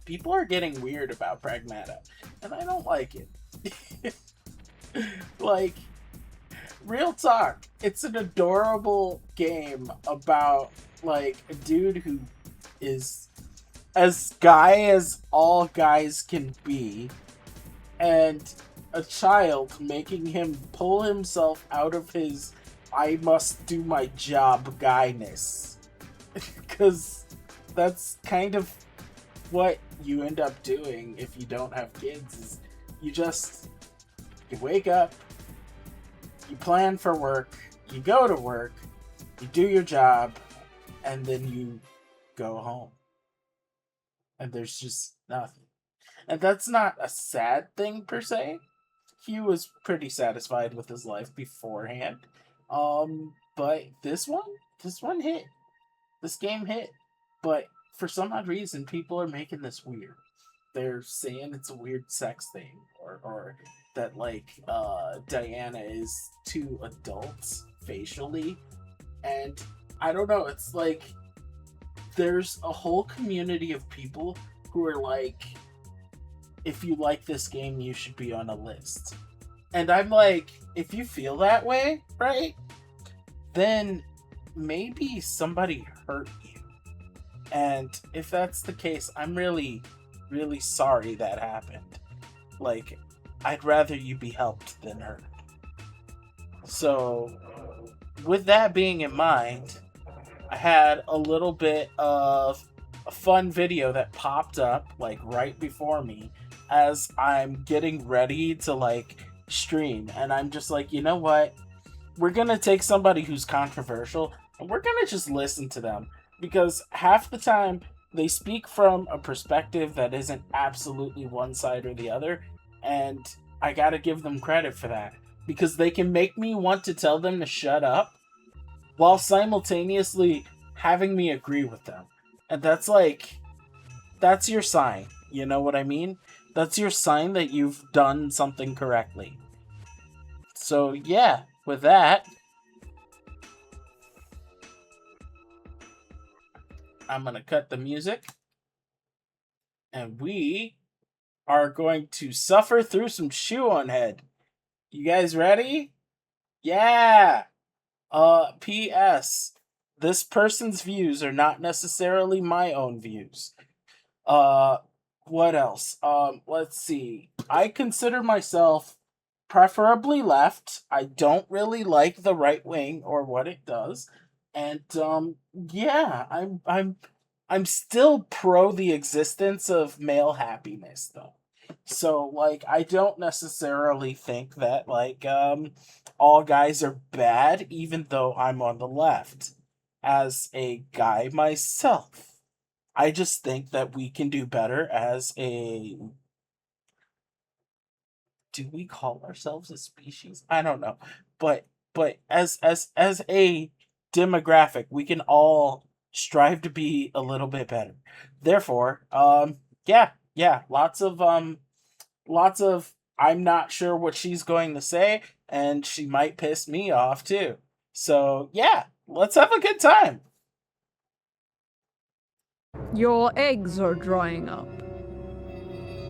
people are getting weird about Pragmata, and I don't like it. Like, real talk, it's an adorable game about like a dude who is as guy as all guys can be, and a child making him pull himself out of his I must do my job guyness. Because that's kind of what you end up doing if you don't have kids, is you wake up, you plan for work, you go to work, you do your job, and then you go home. And there's just nothing. And that's not a sad thing per se. He was pretty satisfied with his life beforehand. But this one hit. This game hit. But for some odd reason, people are making this weird. They're saying it's a weird sex thing, or that like Diana is too adult facially, and I don't know. It's like there's a whole community of people who are like, if you like this game, you should be on a list. And I'm like, if you feel that way, right, then maybe somebody hurt you. And if that's the case, I'm really, really sorry that happened. Like, I'd rather you be helped than hurt. So, with that being in mind, I had a little bit of a fun video that popped up, like, right before me as I'm getting ready to, like, stream. And I'm just like, you know what? We're gonna take somebody who's controversial and we're gonna just listen to them. Because half the time, they speak from a perspective that isn't absolutely one side or the other. And I gotta give them credit for that. Because they can make me want to tell them to shut up while simultaneously having me agree with them. And that's like, that's your sign. You know what I mean? That's your sign that you've done something correctly. So yeah, with that, I'm gonna cut the music. And we are going to suffer through some Sh0eOnHead. You guys ready? Yeah! P.S. This person's views are not necessarily my own views. What else? Let's see. I consider myself preferably left. I don't really like the right wing or what it does. And, yeah, I'm still pro the existence of male happiness, though. So, like, I don't necessarily think that, like, all guys are bad, even though I'm on the left. As a guy myself, I just think that we can do better as a... Do we call ourselves a species? I don't know. But as a demographic, we can all strive to be a little bit better. Therefore, yeah, lots of I'm not sure what she's going to say, and she might piss me off too. So yeah, let's have a good time. Your eggs are drying up.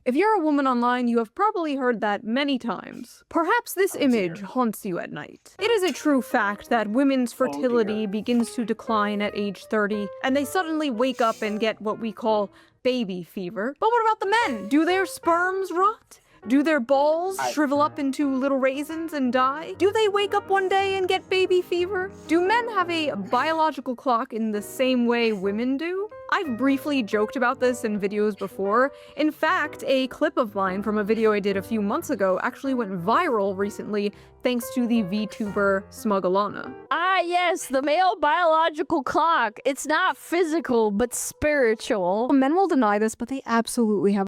If you're a woman online, you have probably heard that many times. Perhaps this image haunts you at night. It is a true fact that women's fertility begins to decline at age 30, and they suddenly wake up and get what we call baby fever. But what about the men? Do their sperms rot? Do their balls shrivel up into little raisins and die? Do they wake up one day and get baby fever? Do men have a biological clock in the same way women do? I've briefly joked about this in videos before. In fact, a clip of mine from a video I did a few months ago actually went viral recently thanks to the VTuber Smugalana. Ah yes, the male biological clock. It's not physical, but spiritual. Men will deny this, but they absolutely have.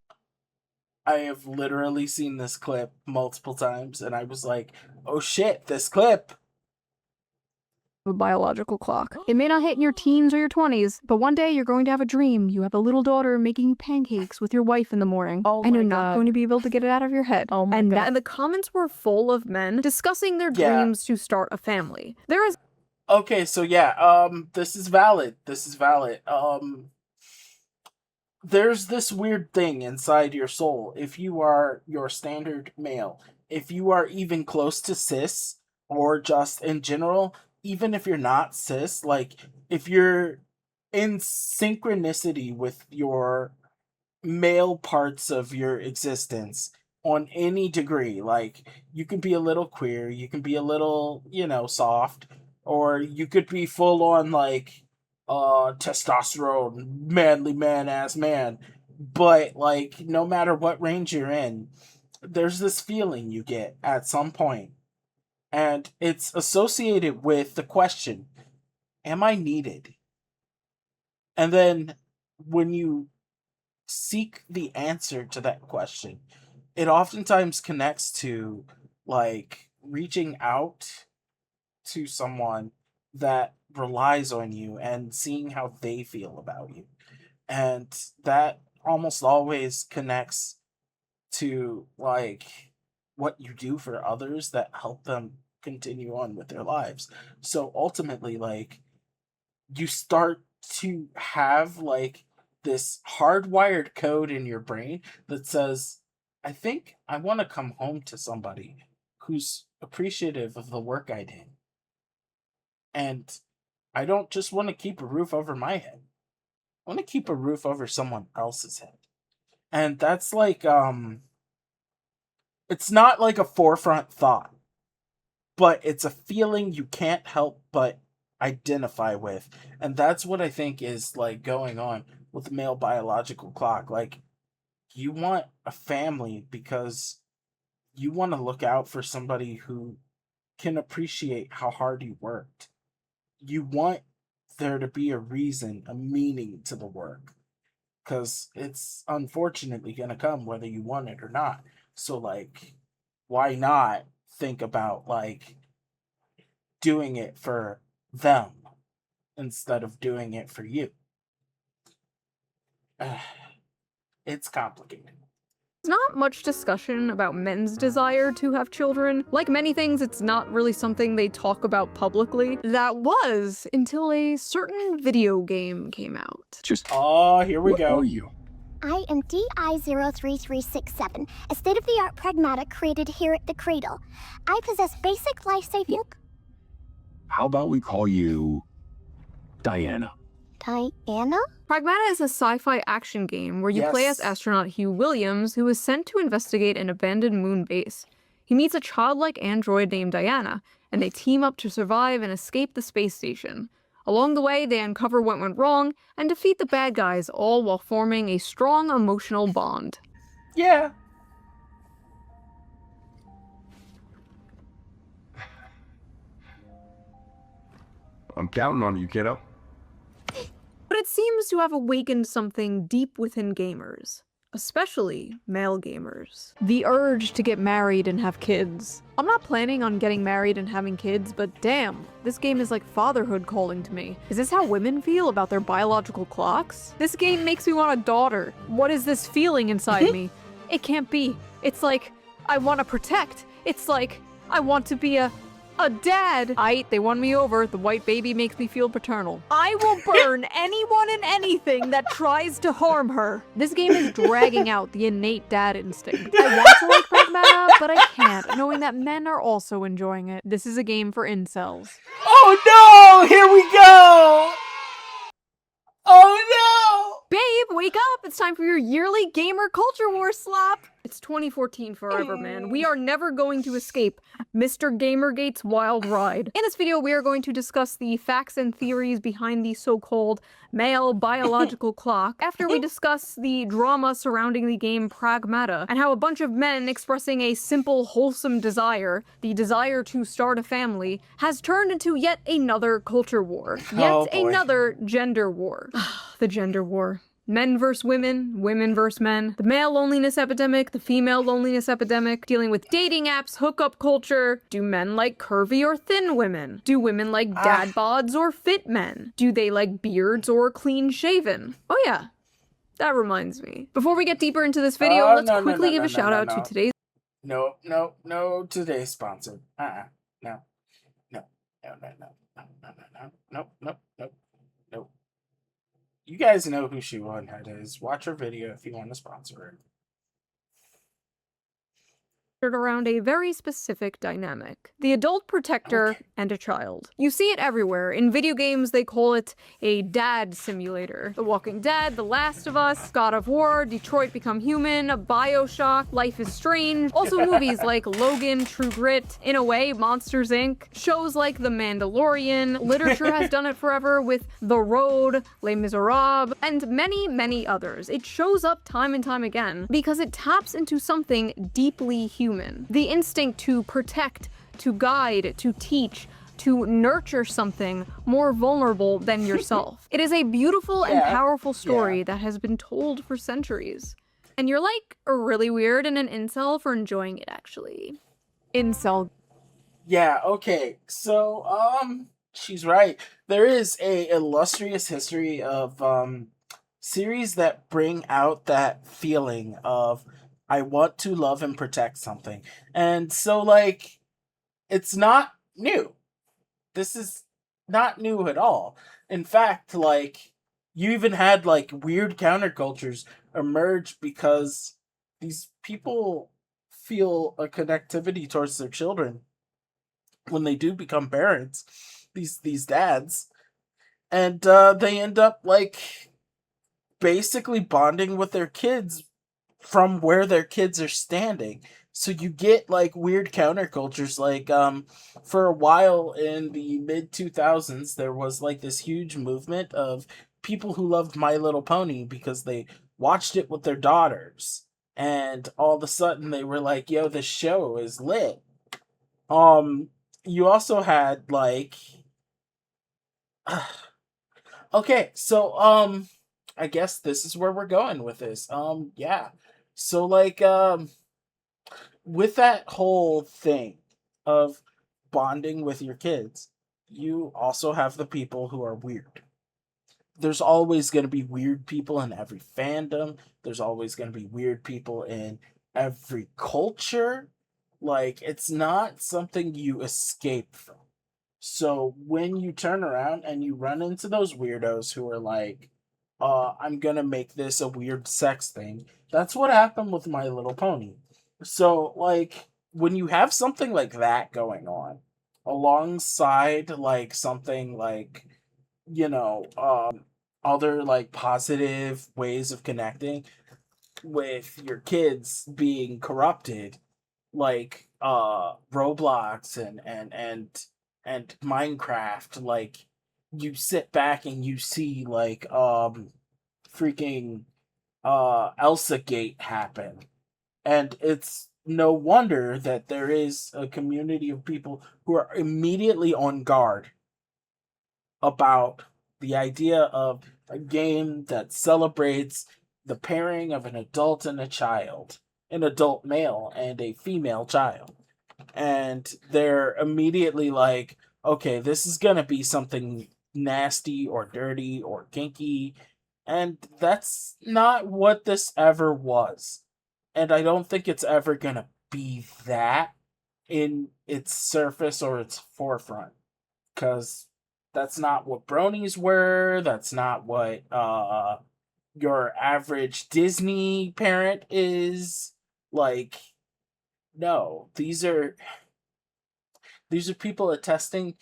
I have literally seen this clip multiple times, and I was like, oh shit, this clip! A biological clock. It may not hit in your teens or your 20s, but one day you're going to have a dream. You have a little daughter making you pancakes with your wife in the morning, and you're not going to be able to get it out of your head. Oh my God. And the comments were full of men discussing their dreams to start a family. There is... Okay, so yeah, this is valid. there's this weird thing inside your soul. If you are your standard male, if you are even close to cis, or just in general, even if you're not cis, like if you're in synchronicity with your male parts of your existence on any degree, like you can be a little queer, you can be a little, soft, or you could be full on like testosterone, manly man ass man. But like no matter what range you're in, there's this feeling you get at some point, and it's associated with the question, am I needed? And then when you seek the answer to that question, it oftentimes connects to like reaching out to someone that relies on you and seeing how they feel about you. And that almost always connects to like what you do for others that help them continue on with their lives. So ultimately, like, you start to have like this hardwired code in your brain that says, I think I want to come home to somebody who's appreciative of the work I did. And I don't just want to keep a roof over my head. I want to keep a roof over someone else's head. And that's like it's not like a forefront thought, but it's a feeling you can't help but identify with. And that's what I think is like going on with the male biological clock. Like, you want a family because you want to look out for somebody who can appreciate how hard you worked. You want there to be a reason, a meaning to the work, because it's unfortunately going to come whether you want it or not. So, like, why not think about like doing it for them instead of doing it for you? It's complicated. There's not much discussion about men's desire to have children. Like many things, it's not really something they talk about publicly. That was until a certain video game came out. Oh, here we What go. are you? I am DI-03367, a state-of-the-art pragmata created here at the Cradle. I possess basic life-saving... Look. How about we call you Diana? Diana? Pragmata is a sci-fi action game where you play as Yes. astronaut Hugh Williams, who is sent to investigate an abandoned moon base. He meets a childlike android named Diana, and they team up to survive and escape the space station. Along the way, they uncover what went wrong and defeat the bad guys, all while forming a strong emotional bond. Yeah. I'm counting on you, kiddo. But it seems to have awakened something deep within gamers, especially male gamers. The urge to get married and have kids. I'm not planning on getting married and having kids, but damn, this game is like fatherhood calling to me. Is this how women feel about their biological clocks? This game makes me want a daughter. What is this feeling inside me? It can't be. It's like, I want to protect. It's like, I want to be a dad. They won me over. The white baby makes me feel paternal. I will burn anyone and anything that tries to harm her. This game is dragging out the innate dad instinct. I want to like Pragmata, but I can't, knowing that men are also enjoying it. This is a game for incels. Oh no! Here we go! Oh Babe, wake up! It's time for your yearly gamer culture war slap! It's 2014 forever, man. We are never going to escape Mr. Gamergate's wild ride. In this video, we are going to discuss the facts and theories behind the so-called male biological clock, after we discuss the drama surrounding the game Pragmata, and how a bunch of men expressing a simple, wholesome desire, the desire to start a family, has turned into yet another culture war. Yet Oh, boy. another gender war. The gender war. Men versus women, women versus men, the male loneliness epidemic, the female loneliness epidemic, dealing with dating apps, hookup culture. Do men like curvy or thin women? Do women like dad bods or fit men? Do they like beards or clean shaven? Oh yeah, that reminds me. Before we get deeper into this video, Oh, let's no, no, quickly no, give no, a shout no, out no. to today's no! No, today's sponsor. No. No, no, no, no, no, no, no, no, no, no, no. You guys know who Sh0eOnHead is. Watch her video if you want to sponsor her. Around a very specific dynamic. The adult protector and a child. You see it everywhere. In video games, they call it a dad simulator. The Walking Dead, The Last of Us, God of War, Detroit Become Human, BioShock, Life is Strange. Also movies like Logan, True Grit, in a way, Monsters, Inc. Shows like The Mandalorian. Literature has done it forever with The Road, Les Miserables, and many, many others. It shows up time and time again because it taps into something deeply human. The instinct to protect, to guide, to teach, to nurture something more vulnerable than yourself. It is a beautiful and powerful story that has been told for centuries. And you're like really weird and an incel for enjoying it, actually. Incel. Yeah, okay. So, she's right. There is a illustrious history of series that bring out that feeling of I want to love and protect something. And so, like, it's not new. This is not new at all. In fact, like, you even had, like, weird countercultures emerge because these people feel a connectivity towards their children when they do become parents, these dads. And they end up, like, basically bonding with their kids from where their kids are standing. So you get like weird countercultures. Like for a while in the mid 2000s there was like this huge movement of people who loved My Little Pony because they watched it with their daughters, and all of a sudden they were like, yo, this show is lit. You also had like okay, so I guess this is where we're going with this. Yeah. So like with that whole thing of bonding with your kids, you also have the people who are weird. There's always going to be weird people in every fandom. There's always going to be weird people in every culture. Like, it's not something you escape from. So when you turn around and you run into those weirdos who are like, I'm gonna make this a weird sex thing. That's what happened with My Little Pony. So, like, when you have something like that going on, alongside, like, something like, other, like, positive ways of connecting with your kids being corrupted, like, Roblox and Minecraft, like, you sit back and you see like freaking Elsa Gate happen. And it's no wonder that there is a community of people who are immediately on guard about the idea of a game that celebrates the pairing of an adult and a child, an adult male and a female child. And they're immediately like, okay, this is gonna be something nasty or dirty or kinky, and that's not what this ever was. And I don't think it's ever gonna be that in its surface or its forefront, because that's not what bronies were. That's not what your average Disney parent is. Like, no, these are people attesting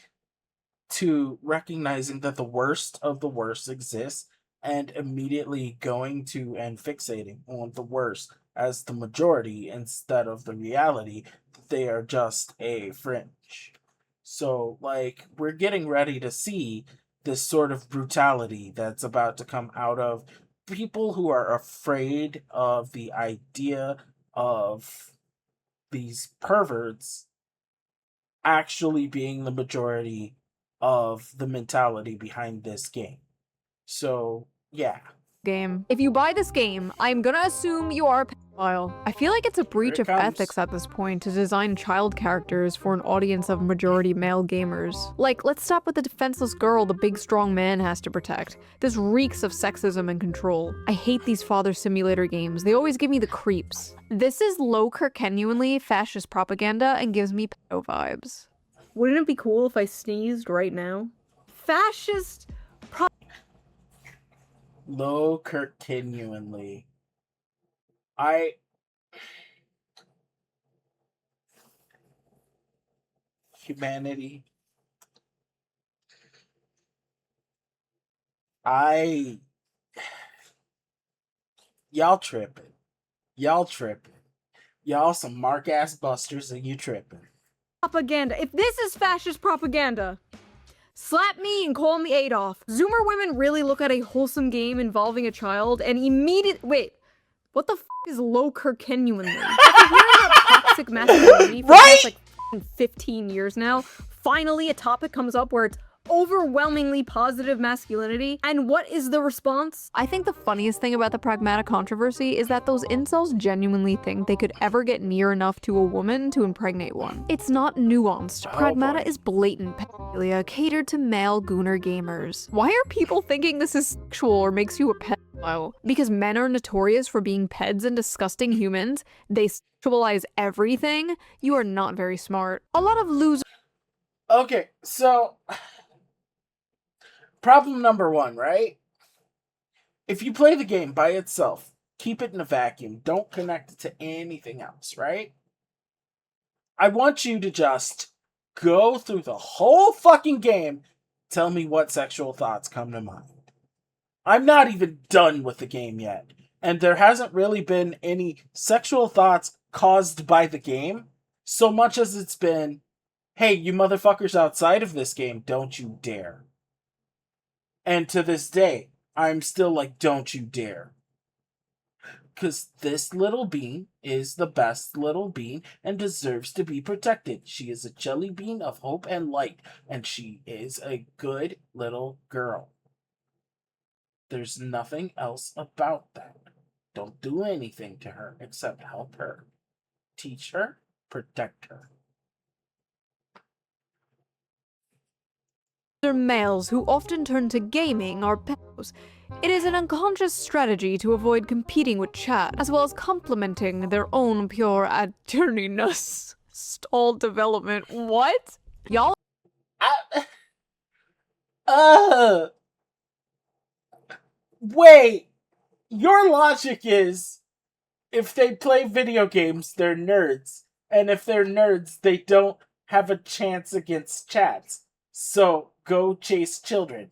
to recognizing that the worst of the worst exists and immediately going to and fixating on the worst as the majority instead of the reality that they are just a fringe. So, like, we're getting ready to see this sort of brutality that's about to come out of people who are afraid of the idea of these perverts actually being the majority of the mentality behind this game. So, yeah. Game. If you buy this game, I'm gonna assume you are a pedophile. I feel like it's a breach of ethics at this point to design child characters for an audience of majority male gamers. Like, let's stop with the defenseless girl the big strong man has to protect. This reeks of sexism and control. I hate these father simulator games. They always give me the creeps. This is low Kirkenuanly fascist propaganda and gives me pedo vibes. Wouldn't it be cool if I sneezed right now? Fascist Low continually. Humanity. I Y'all tripping. Y'all tripping. Y'all some mark ass busters and you tripping. Propaganda. If this is fascist propaganda, slap me and call me Adolf. Zoomer women really look at a wholesome game involving a child and wait, what the is low genuinely? After hearing about toxic masculinity for the past like 15 years now, finally a topic comes up where it's overwhelmingly positive masculinity. And what is the response? I think the funniest thing about the pragmata controversy is that those incels genuinely think they could ever get near enough to a woman to impregnate one. It's not nuanced. Pragmata is blatant pedophilia catered to male gooner gamers. Why are people thinking this is sexual or makes you a pedophile? Because men are notorious for being peds and disgusting humans. They sexualize everything. You are not very smart. A lot of losers. Okay, so problem number 1, right? If you play the game by itself, keep it in a vacuum. Don't connect it to anything else, right? I want you to just go through the whole fucking game. Tell me what sexual thoughts come to mind. I'm not even done with the game yet. And there hasn't really been any sexual thoughts caused by the game, so much as it's been, hey, you motherfuckers outside of this game, don't you dare. And to this day, I'm still like, don't you dare. Because this little bean is the best little bean and deserves to be protected. She is a jelly bean of hope and light, and she is a good little girl. There's nothing else about that. Don't do anything to her except help her. Teach her, protect her. Males who often turn to gaming are pedos. It is an unconscious strategy to avoid competing with chat, as well as complementing their own pure adjourniness. Stalled development. What? Y'all? Wait. Your logic is, if they play video games, they're nerds. And if they're nerds, they don't have a chance against chats. So, go chase children.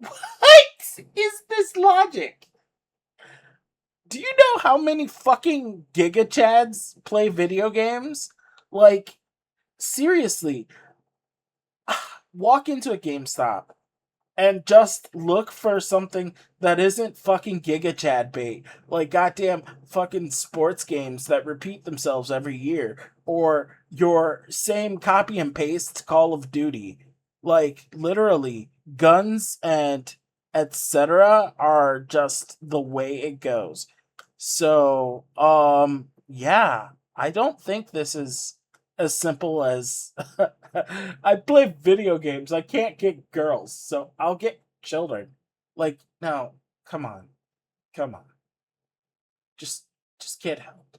What is this logic? Do you know how many fucking Giga Chads play video games? Like, seriously. Walk into a GameStop and just look for something that isn't fucking Giga Chad bait. Like goddamn fucking sports games that repeat themselves every year. Or your same copy and paste Call of Duty. Like, literally, guns and etc. are just the way it goes. So, yeah. I don't think this is as simple as I play video games. I can't get girls, so I'll get children. Like, no, come on. Come on. Just get help.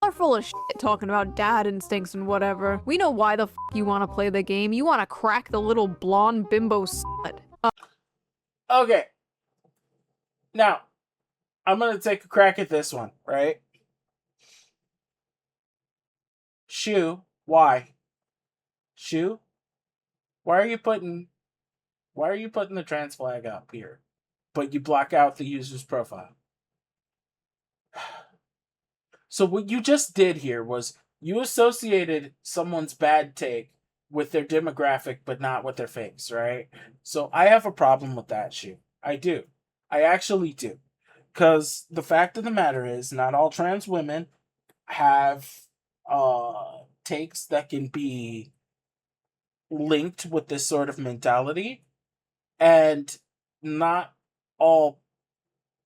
Are full of shit talking about dad instincts and whatever. We know why the f you want to play the game. You want to crack the little blonde bimbo slut. Okay. Now, I'm gonna take a crack at this one, right? Sh0e, why? Sh0e? Why are you putting the trans flag up here? But you block out the user's profile. So what you just did here was you associated someone's bad take with their demographic, but not with their face, right? So I have a problem with that Sh0e. I do. I actually do. Because the fact of the matter is, not all trans women have takes that can be linked with this sort of mentality. And not all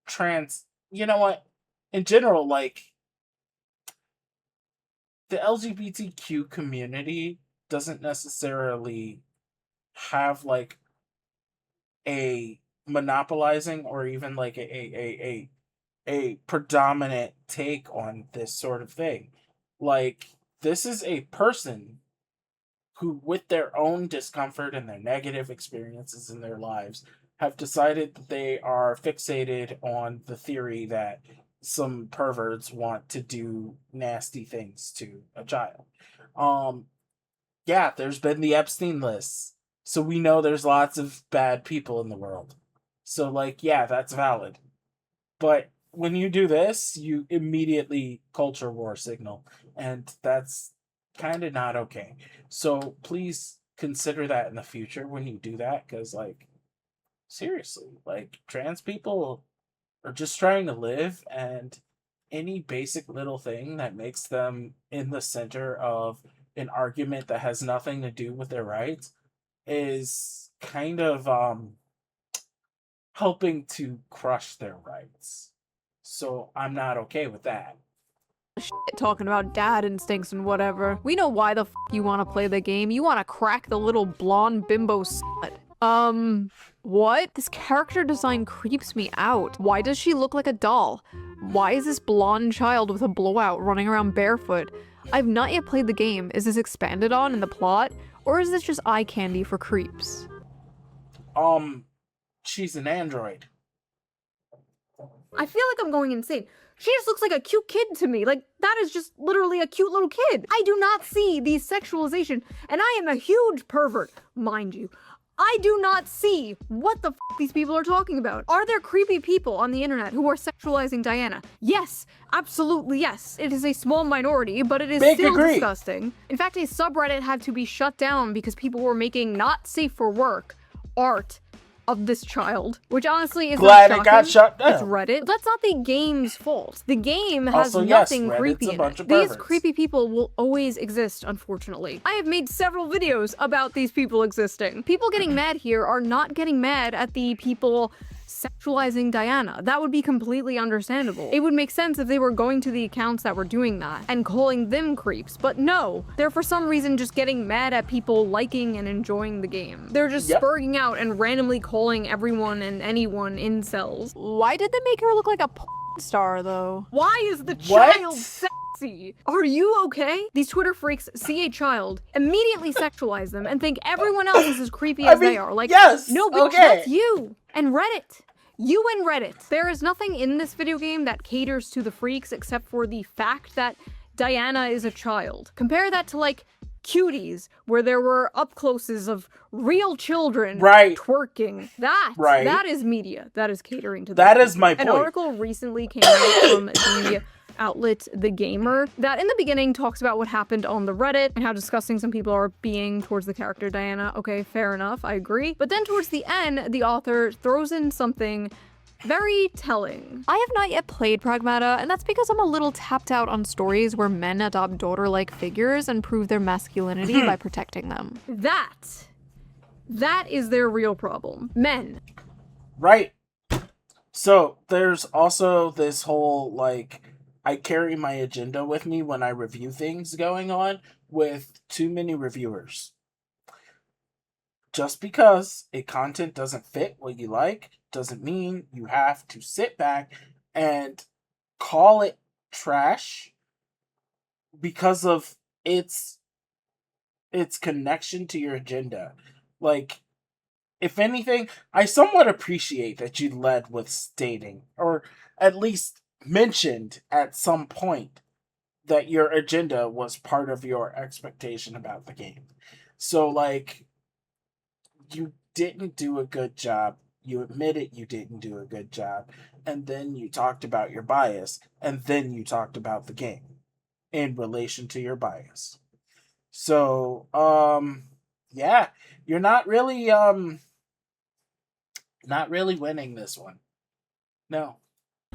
trans, you know what? In general, like, the LGBTQ community doesn't necessarily have like a monopolizing or even like a predominant take on this sort of thing. Like, this is a person who, with their own discomfort and their negative experiences in their lives, have decided that they are fixated on the theory that some perverts want to do nasty things to a child. Um, yeah, there's been the Epstein list. So we know there's lots of bad people in the world. So, like, yeah, that's valid. But when you do this, you immediately culture war signal. And that's kind of not okay. So please consider that in the future when you do that. Because, like, seriously, like, trans people are just trying to live. And any basic little thing that makes them in the center of an argument that has nothing to do with their rights is kind of helping to crush their rights. So I'm not okay with that. Talking about dad instincts and whatever. We know why the f you want to play the game. You want to crack the little blonde bimbo slut. What? This character design creeps me out. Why does she look like a doll? Why is this blonde child with a blowout running around barefoot? I've not yet played the game. Is this expanded on in the plot? Or is this just eye candy for creeps? She's an android. I feel like I'm going insane. She just looks like a cute kid to me. Like, that is just literally a cute little kid. I do not see the sexualization, and I am a huge pervert, mind you. I do not see what the f these people are talking about. Are there creepy people on the internet who are sexualizing Diana? Yes, absolutely yes. It is a small minority, but it is still disgusting. In fact, a subreddit had to be shut down because people were making not safe for work art of this child, which honestly is glad not it got shut down. It's Reddit. That's not the game's fault. The game has also, nothing yes, creepy in it. These creepy people will always exist, unfortunately. I have made several videos about these people existing. People getting mad here are not getting mad at the people sexualizing Diana. That would be completely understandable. It would make sense if they were going to the accounts that were doing that and calling them creeps, but no. They're for some reason just getting mad at people liking and enjoying the game. They're just spurging out and randomly calling everyone and anyone incels. Why did they make her look like a porn star, though? Why is the child sexy? Are you okay? These Twitter freaks see a child, immediately sexualize them, and think everyone else is as creepy as they are. Like, no, bitch, that's you. And Reddit. You and Reddit. There is nothing in this video game that caters to the freaks except for the fact that Diana is a child. Compare that to, like, Cuties, where there were up-closes of real children twerking. That is media. That is catering to that. That is my point. An article recently came out from the outlet The Gamer that in the beginning talks about what happened on the Reddit and how disgusting some people are being towards the character Diana. Okay, fair enough, I agree. But then towards the end, the author throws in something very telling. I have not yet played Pragmata, and that's because I'm a little tapped out on stories where men adopt daughter-like figures and prove their masculinity by protecting them. That is their real problem. Men. Right. So there's also this whole, like, I carry my agenda with me when I review things going on with too many reviewers. Just because a content doesn't fit what you like doesn't mean you have to sit back and call it trash because of its connection to your agenda. Like, if anything, I somewhat appreciate that you led with stating, or at least mentioned at some point, that your agenda was part of your expectation about the game. So, like, you didn't do a good job. You admitted you didn't do a good job. And then you talked about your bias. And then you talked about the game in relation to your bias. So, yeah, you're not really winning this one. No.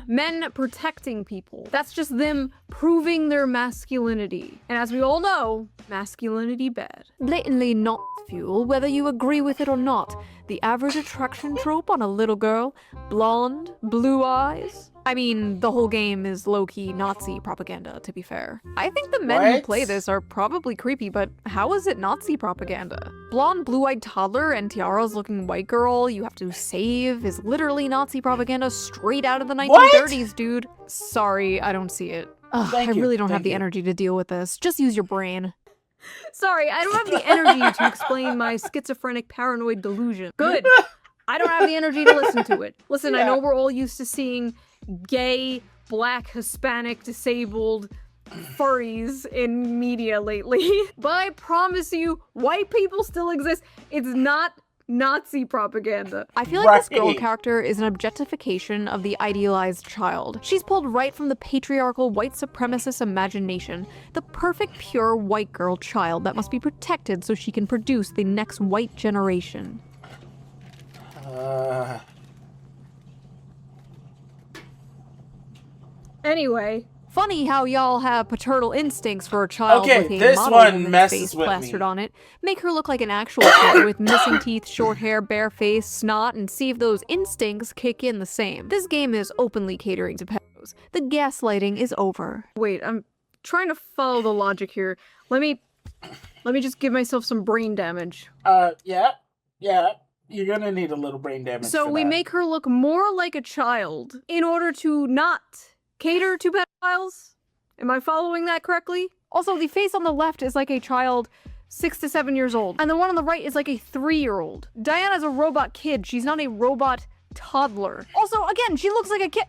Men protecting people. That's just them proving their masculinity. And as we all know, masculinity bad. Blatantly not fuel, whether you agree with it or not. The average attraction trope on a little girl. Blonde, blue eyes. I mean, the whole game is low-key Nazi propaganda, to be fair. I think the men who play this are probably creepy, but how is it Nazi propaganda? Blonde, blue-eyed toddler and tiaras looking white girl you have to save is literally Nazi propaganda straight out of the 1930s, dude. Sorry, I don't see it. Ugh, I really don't have the energy to deal with this. Just use your brain. Sorry, I don't have the energy to explain my schizophrenic paranoid delusion. Good. I don't have the energy to listen to it. Listen, I know we're all used to seeing gay, black, Hispanic, disabled furries in media lately, but I promise you, white people still exist. It's not Nazi propaganda. I feel like this girl character is an objectification of the idealized child. She's pulled right from the patriarchal white supremacist imagination, the perfect pure white girl child that must be protected so she can produce the next white generation. Anyway, funny how y'all have paternal instincts for a child with a model woman's face plastered on it. Make her look like an actual kid with missing teeth, short hair, bare face, snot, and see if those instincts kick in the same. This game is openly catering to pedos. The gaslighting is over. Wait, I'm trying to follow the logic here. Let me just give myself some brain damage. Yeah. You're gonna need a little brain damage. So we make her look more like a child in order to not cater to pedophiles? Am I following that correctly? Also, the face on the left is like a child 6 to 7 years old, and the one on the right is like a 3-year-old. Diana's a robot kid. She's not a robot toddler. Also, again, she looks like a kid.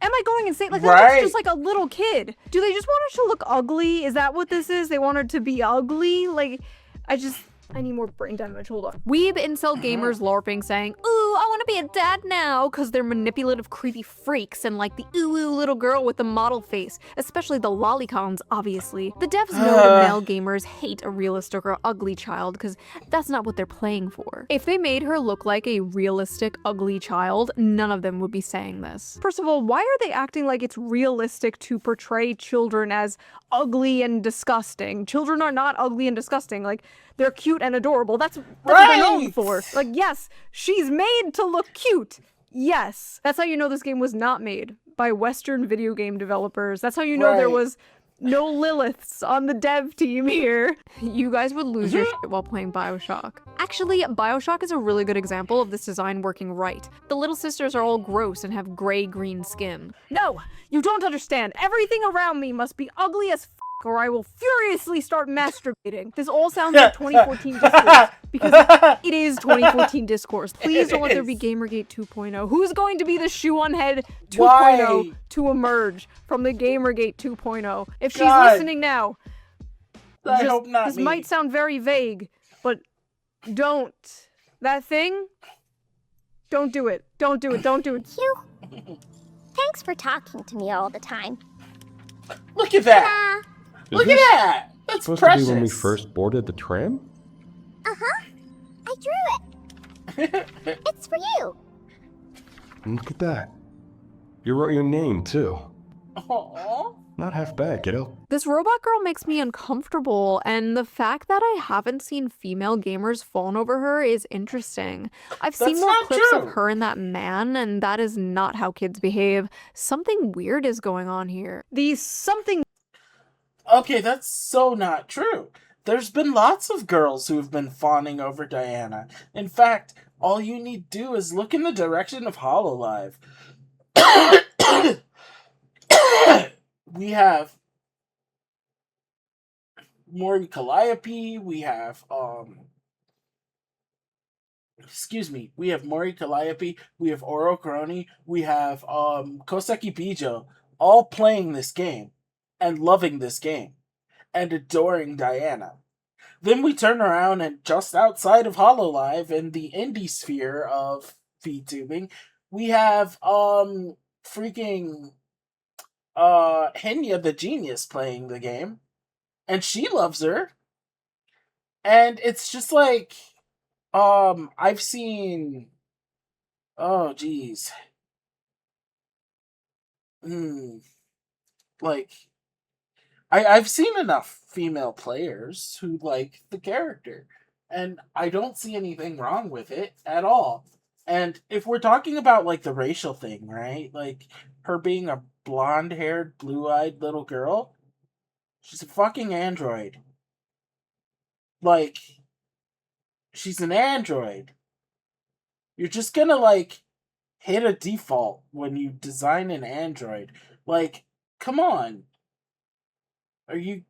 Am I going insane? Like, that looks just like a little kid. Do they just want her to look ugly? Is that what this is? They want her to be ugly? Like, I need more brain damage, hold on. Weeb incel gamers LARPing saying, ooh, I want to be a dad now, because they're manipulative, creepy freaks and like the ooh little girl with the model face, especially the lolicons, obviously. The devs know that male gamers hate a realistic or ugly child, because that's not what they're playing for. If they made her look like a realistic, ugly child, none of them would be saying this. First of all, why are they acting like it's realistic to portray children as ugly and disgusting? Children are not ugly and disgusting, like, they're cute and adorable. That's what they're known for. Like, yes, she's made to look cute. Yes. That's how you know this game was not made by Western video game developers. That's how you know there was no Liliths on the dev team here. You guys would lose your shit while playing BioShock. Actually, BioShock is a really good example of this design working right. The little sisters are all gross and have gray-green skin. No, you don't understand. Everything around me must be ugly as or I will furiously start masturbating. This all sounds like 2014 discourse, because it is 2014 discourse. Please don't let there be Gamergate 2.0. Who's going to be the Sh0eOnHead 2.0 to emerge from the Gamergate 2.0? If she's listening now, I hope not. This might sound very vague, but don't. That thing? Don't do it. Don't do it. Don't do it. Hugh, thanks for talking to me all the time. Look at that! Look at that! That's supposed precious. to be when we first boarded the tram? Uh-huh. I drew it. It's for you. Look at that. You wrote your name, too. Aww. Not half bad, kiddo. This robot girl makes me uncomfortable, and the fact that I haven't seen female gamers fawn over her is interesting. I've seen more clips of her and that man, and that is not how kids behave. Something weird is going on here. Okay, that's so not true. There's been lots of girls who have been fawning over Diana. In fact, all you need to do is look in the direction of HoloLive. We have Mori Calliope, we have we have Mori Calliope, we have Oro Coroni, we have Koseki Bijo, all playing this game and loving this game and adoring Diana. Then we turn around and just outside of HoloLive in the indie sphere of VTubing, we have freaking Henya the Genius playing the game, and she loves her. And it's just like, I've seen, oh geez, like, I've seen enough female players who like the character, and I don't see anything wrong with it at all. And if we're talking about like the racial thing, right, like her being a blonde-haired, blue-eyed little girl, she's a fucking android. Like, she's an android. You're just gonna, like, hit a default when you design an android. Like, come on. Are you...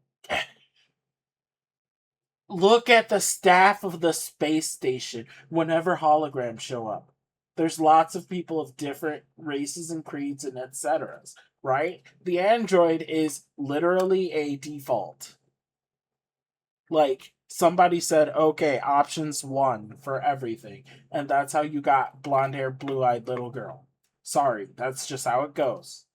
Look at the staff of the space station whenever holograms show up. There's lots of people of different races and creeds and etc. Right? The android is literally a default. Like, somebody said, okay, options 1 for everything. And that's how you got blonde hair, blue eyed little girl. Sorry, that's just how it goes.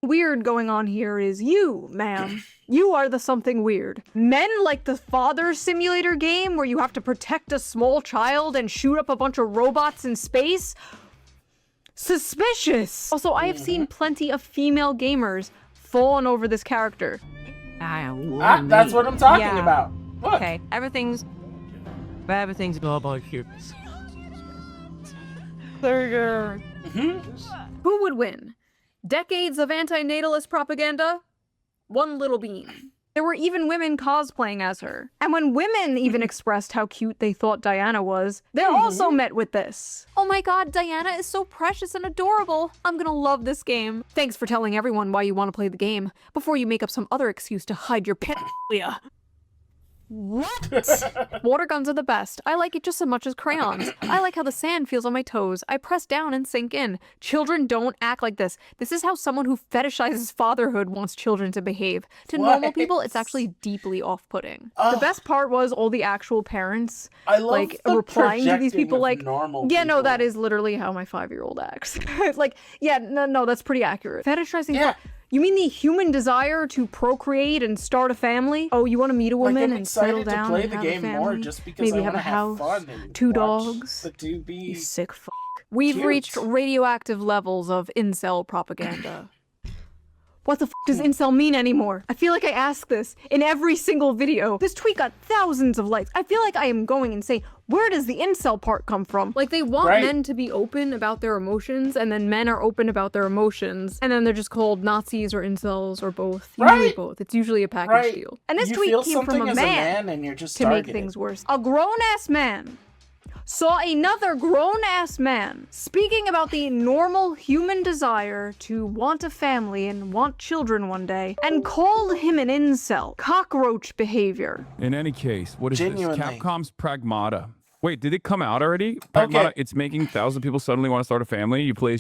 Weird going on here is you, ma'am. You are the something weird. Men like the father simulator game where you have to protect a small child and shoot up a bunch of robots in space? Suspicious! Also, I have seen plenty of female gamers fawn over this character. That's what I'm talking about. Look. Okay, everything's all about you. Who would win? Decades of anti-natalist propaganda? One little bean. There were even women cosplaying as her. And when women even expressed how cute they thought Diana was, they're also met with this. Oh my god, Diana is so precious and adorable. I'm gonna love this game. Thanks for telling everyone why you want to play the game, before you make up some other excuse to hide your pedophilia. What? Water guns are the best. I like it just as much as crayons. I like how the sand feels on my toes. I press down and sink in. Children don't act like this. This is how someone who fetishizes fatherhood wants children to behave. To normal people, it's actually deeply off-putting. The best part was all the actual parents, I love like, the replying to these projecting people of like, normal yeah, no, people. that is literally how my 5-year-old acts. Like, yeah, no, that's pretty accurate. Fetishizing Yeah. You mean the human desire to procreate and start a family? Oh, you want to meet a woman I'm and settle excited to down play and the have a game family? more just because Maybe I have want a to have house, fun and 2 watch dogs. the 2B. You sick f***. We've Cute. reached radioactive levels of incel propaganda. What the f*** does incel mean anymore? I feel like I ask this in every single video. This tweet got thousands of likes. I feel like I am going insane. Where does the incel part come from? Like, they want Right. men to be open about their emotions, and then men are open about their emotions, and then they're just called Nazis or incels or both. Usually Right. both. It's usually a package Right. deal. And this You tweet feel came something from a as man and you're just to make targeted. things worse. A grown-ass man saw another grown-ass man speaking about the normal human desire to want a family and want children one day, and called him an incel. Cockroach behavior. In any case, what is Genuinely. this? Capcom's Pragmata. Wait, did it come out already? Pragmata, it's making 1,000 people suddenly want to start a family. You play.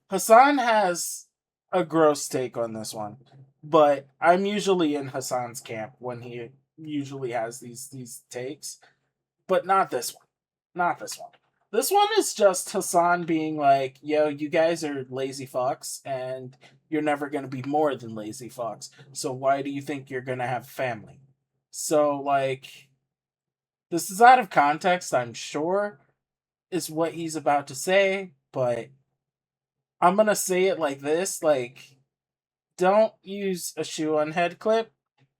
Hassan has a gross take on this one, but I'm usually in Hassan's camp when he usually has these takes, but not this one. Not this one. This one is just Hassan being like, yo, you guys are lazy fucks, and you're never going to be more than lazy fucks, so why do you think you're going to have family? So, like, this is out of context, I'm sure, is what he's about to say, but I'm going to say it like this, like, don't use a Sh0eOnHead clip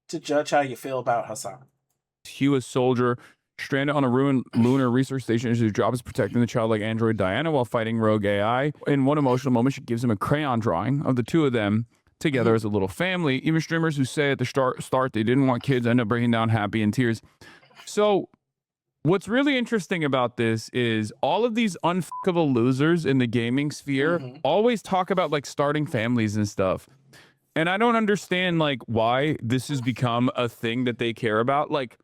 to judge how you feel about Hassan. Hugh, a soldier stranded on a ruined lunar research station. His job is protecting the childlike android Diana while fighting rogue AI. In one emotional moment, she gives him a crayon drawing of the two of them together as a little family. Even streamers who say at the start they didn't want kids end up breaking down happy in tears. So what's really interesting about this is all of these unfuckable losers in the gaming sphere always talk about like starting families and stuff. And I don't understand like why this has become a thing that they care about. Like,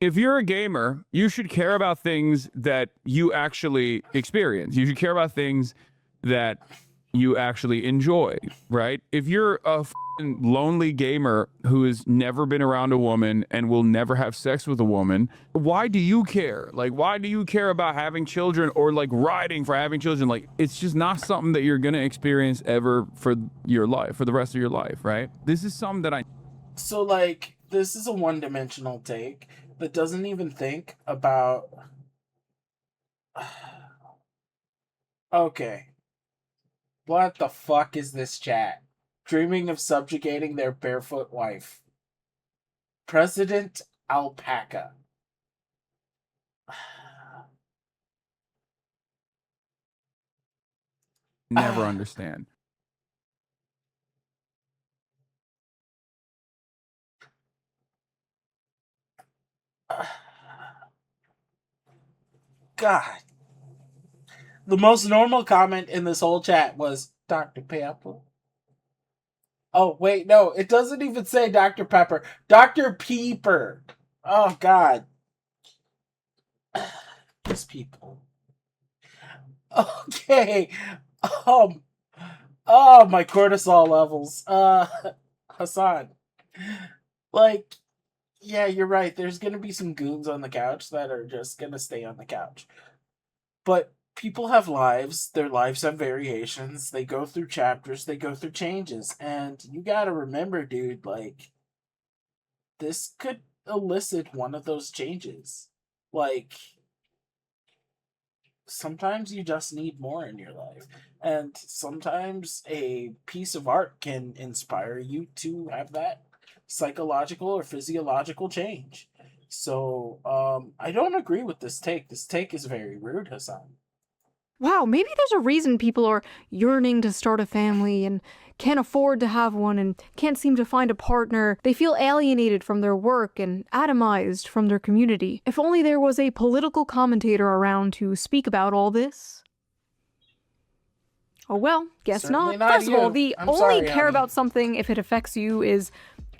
if you're a gamer, you should care about things that you actually experience. You should care about things that you actually enjoy, right? If you're a lonely gamer who has never been around a woman and will never have sex with a woman, why do you care? Like, why do you care about having children or like riding for having children? Like, it's just not something that you're going to experience ever for your life, for the rest of your life, right? This is something that So, like, this is a one-dimensional take that doesn't even think about... Okay. What the fuck is this chat? Dreaming of subjugating their barefoot wife. President Alpaca. never understand. God. The most normal comment in this whole chat was Dr. Pepper. Oh, wait, no, it doesn't even say Dr. Pepper. Dr. Peeper. Oh, God. These people. Okay. Um. Oh, my cortisol levels. Hassan. Like, yeah, you're right. There's gonna be some goons on the couch that are just gonna stay on the couch. But people have lives. Their lives have variations. They go through chapters. They go through changes. And you gotta remember, dude, like, this could elicit one of those changes. Like, sometimes you just need more in your life. And sometimes a piece of art can inspire you to have that psychological or physiological change. So, I don't agree with this take. This take is very rude, Hassan. Wow, maybe there's a reason people are yearning to start a family and can't afford to have one and can't seem to find a partner. They feel alienated from their work and atomized from their community. If only there was a political commentator around to speak about all this. Oh well, guess Certainly not. not First of all, you. the I'm only sorry, care honey. about something if it affects you is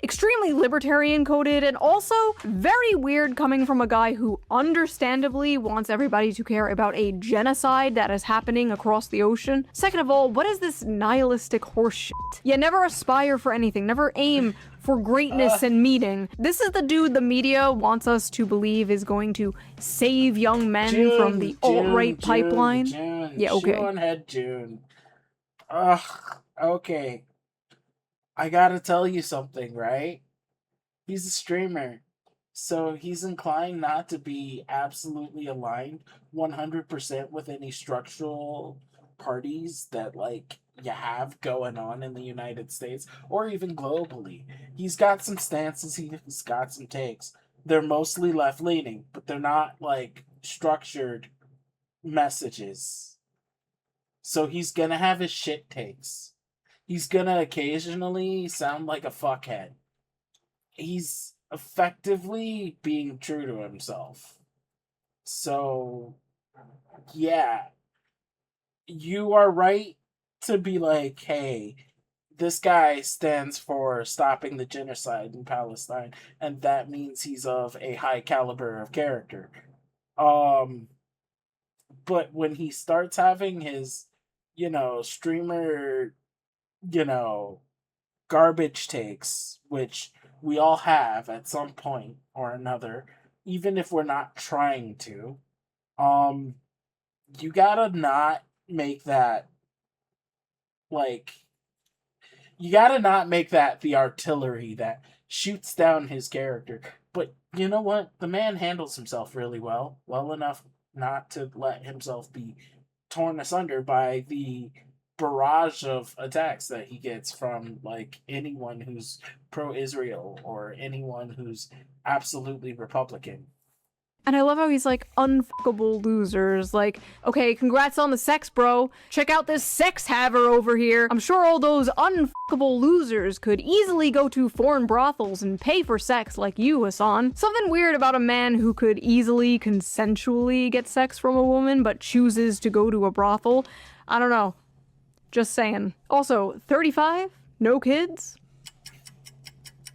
extremely libertarian coded and also very weird coming from a guy who understandably wants everybody to care about a genocide that is happening across the ocean. Second of all, what is this nihilistic horseshit? Yeah, never aspire for anything, never aim for greatness and meaning. This is the dude the media wants us to believe is going to save young men from the alt-right pipeline. June. Yeah, okay. Sh0eOnHead June. Ugh, okay. I gotta tell you something, right? He's a streamer. So he's inclined not to be absolutely aligned 100% with any structural parties that, like, you have going on in the United States or even globally. He's got some stances, he's got some takes. They're mostly left leaning, but they're not, like, structured messages. So he's gonna have his shit takes. He's gonna occasionally sound like a fuckhead. He's effectively being true to himself. So, yeah. You are right to be like, hey, this guy stands for stopping the genocide in Palestine, and that means he's of a high caliber of character. But when he starts having his, streamer, you know, garbage takes, which we all have at some point or another, even if we're not trying to, you gotta not make that, like, you gotta not make that the artillery that shoots down his character. But you know what? The man handles himself really well enough not to let himself be torn asunder by the barrage of attacks that he gets from, like, anyone who's pro-Israel or anyone who's absolutely Republican. And I love how he's like, unfuckable losers. Like, okay, congrats on the sex, bro. Check out this sex haver over here. I'm sure all those unfuckable losers could easily go to foreign brothels and pay for sex like you, Hassan. Something weird about a man who could easily consensually get sex from a woman but chooses to go to a brothel. I don't know. Just saying. Also, 35? No kids?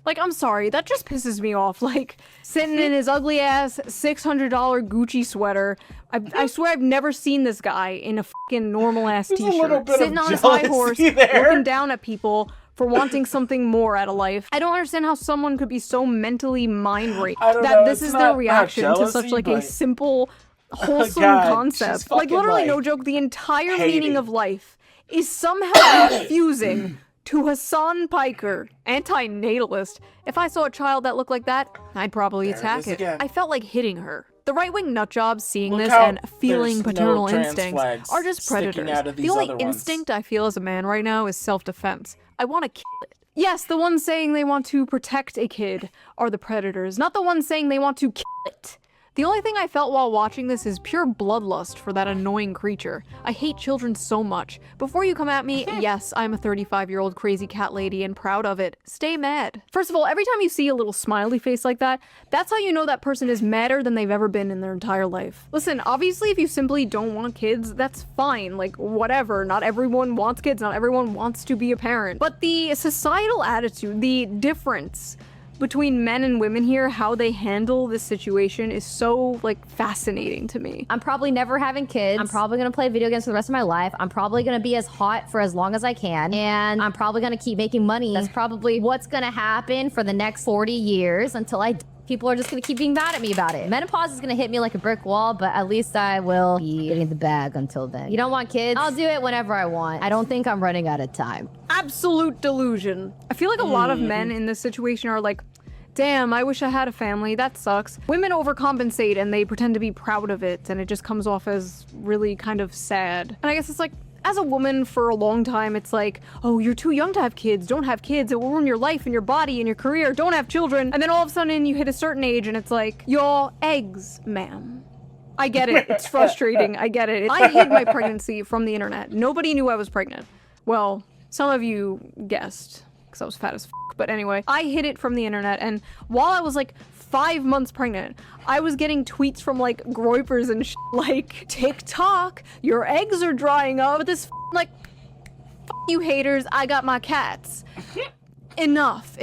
Like, I'm sorry, that just pisses me off. Like, sitting in his ugly ass $600 Gucci sweater. I swear I've never seen this guy in a fucking normal ass There's a little t-shirt. bit Sitting of on his high horse, jealousy there. looking down at people for wanting something more out of life. I don't understand how someone could be so mentally mind raped I don't that know, this it's is not- their not reaction to jealousy, such like a but- simple, wholesome God, concept. she's Like, fucking, literally, no like, joke, the entire hating. meaning of life is somehow confusing to Hassan Piker, anti-natalist. If I saw a child that looked like that, I'd probably There it attack is it. again. I felt like hitting her. The right-wing nutjobs seeing Look this how and feeling there's paternal no trans instincts flags are just sticking predators. out of The these only other ones. instinct I feel as a man right now is self-defense. I want to kill it. Yes, the ones saying they want to protect a kid are the predators, not the ones saying they want to kill it. The only thing I felt while watching this is pure bloodlust for that annoying creature. I hate children so much. Before you come at me, yes, I'm a 35-year-old crazy cat lady and proud of it. Stay mad. First of all, every time you see a little smiley face like that, that's how you know that person is madder than they've ever been in their entire life. Listen, obviously if you simply don't want kids, that's fine, like whatever. Not everyone wants kids, not everyone wants to be a parent. But the societal attitude, the difference between men and women here, how they handle this situation is so, like, fascinating to me. I'm probably never having kids. I'm probably gonna play video games for the rest of my life. I'm probably gonna be as hot for as long as I can. And I'm probably gonna keep making money. That's probably what's gonna happen for the next 40 years until people are just gonna keep being mad at me about it. Menopause is gonna hit me like a brick wall, but at least I will be getting the bag until then. You don't want kids? I'll do it whenever I want. I don't think I'm running out of time. Absolute delusion. I feel like a lot of men in this situation are like, damn, I wish I had a family, that sucks. Women overcompensate and they pretend to be proud of it, and it just comes off as really kind of sad. And I guess it's like, as a woman for a long time, it's like, oh, you're too young to have kids, don't have kids, it will ruin your life and your body and your career, don't have children. And then all of a sudden you hit a certain age and it's like, your eggs, ma'am. I get it, it's frustrating, I get it. I hid my pregnancy from the internet. Nobody knew I was pregnant. Well, some of you guessed, because I was fat as f. But anyway, I hid it from the internet, and while I was like 5 months pregnant, I was getting tweets from like groypers and like, TikTok, your eggs are drying up. But this like, you haters, I got my cats. Enough.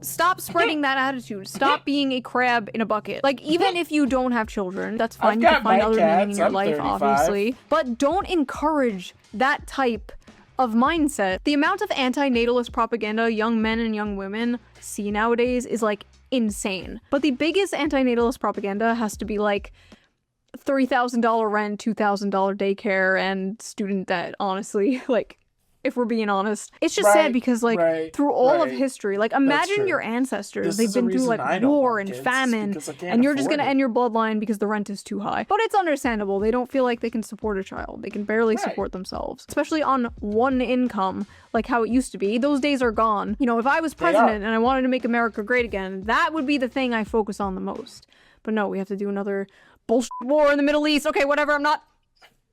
Stop spreading that attitude. Stop being a crab in a bucket. Like, even if you don't have children, that's fine. You can find other meaning in your life, obviously. But don't encourage that type of mindset. The amount of anti-natalist propaganda young men and young women see nowadays is like insane. But the biggest anti-natalist propaganda has to be like $3,000 rent, $2,000 daycare, and student debt, honestly. Like, if we're being honest. It's just sad because, like, through all of history, like, imagine your ancestors. They've been through, like, war and famine, and you're just gonna end your bloodline because the rent is too high. But it's understandable. They don't feel like they can support a child. They can barely support themselves. Especially on one income, like how it used to be. Those days are gone. You know, if I was president and I wanted to make America great again, that would be the thing I focus on the most. But no, we have to do another bullshit war in the Middle East. Okay, whatever,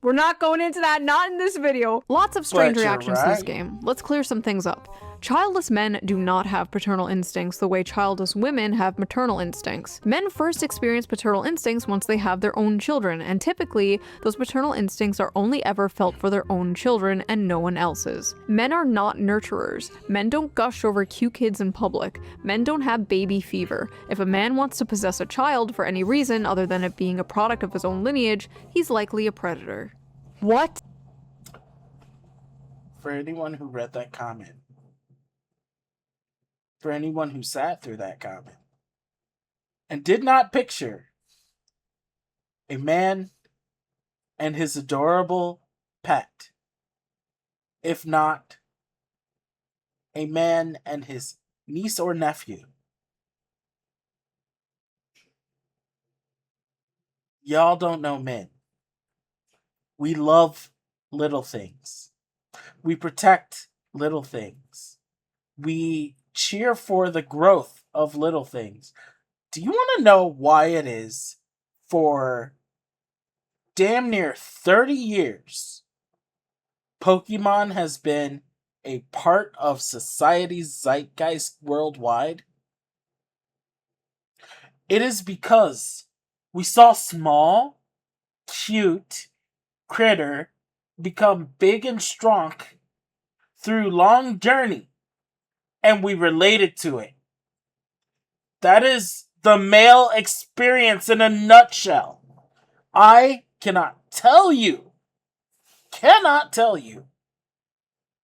we're not going into that, not in this video. Lots of strange reactions to this game. Let's clear some things up. Childless men do not have paternal instincts the way childless women have maternal instincts. Men first experience paternal instincts once they have their own children, and typically, those paternal instincts are only ever felt for their own children and no one else's. Men are not nurturers. Men don't gush over cute kids in public. Men don't have baby fever. If a man wants to possess a child for any reason other than it being a product of his own lineage, he's likely a predator. What? For anyone who read that comment, for anyone who sat through that comment and did not picture a man and his adorable pet, if not a man and his niece or nephew, y'all don't know men. We love little things. We protect little things. We cheer for the growth of little things. Do you want to know why it is for damn near 30 years Pokemon has been a part of society's zeitgeist worldwide? It is because we saw small, cute critter become big and strong through long journey, and we related to it. That is the male experience in a nutshell. I cannot tell you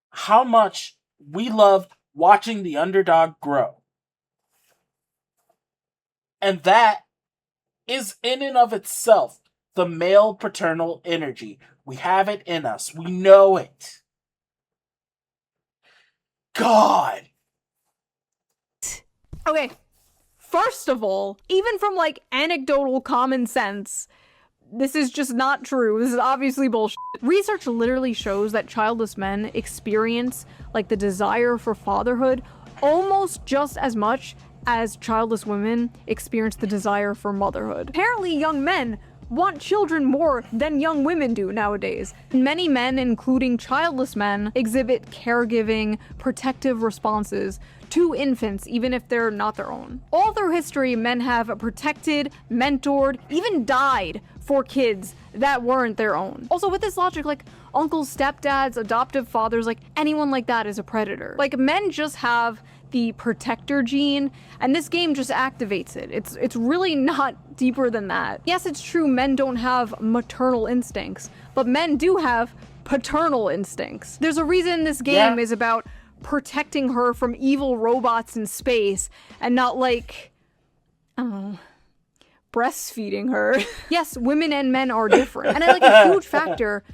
how much we loved watching the underdog grow. And that is in and of itself the male paternal energy. We have it in us. We know it. God. Okay, first of all, even from like anecdotal common sense, this is just not true. This is obviously bullshit. Research literally shows that childless men experience like the desire for fatherhood almost just as much as childless women experience the desire for motherhood. Apparently, young men want children more than young women do nowadays. Many men, including childless men, exhibit caregiving, protective responses to infants, even if they're not their own. All through history, men have protected, mentored, even died for kids that weren't their own. Also, with this logic, like, uncles, stepdads, adoptive fathers, like, anyone like that is a predator. Like, men just have the protector gene, and this game just activates it. It's really not deeper than that. Yes, it's true men don't have maternal instincts, but men do have paternal instincts. There's a reason this game is about protecting her from evil robots in space and not, like, I don't know, breastfeeding her. Yes, women and men are different. And I like a huge factor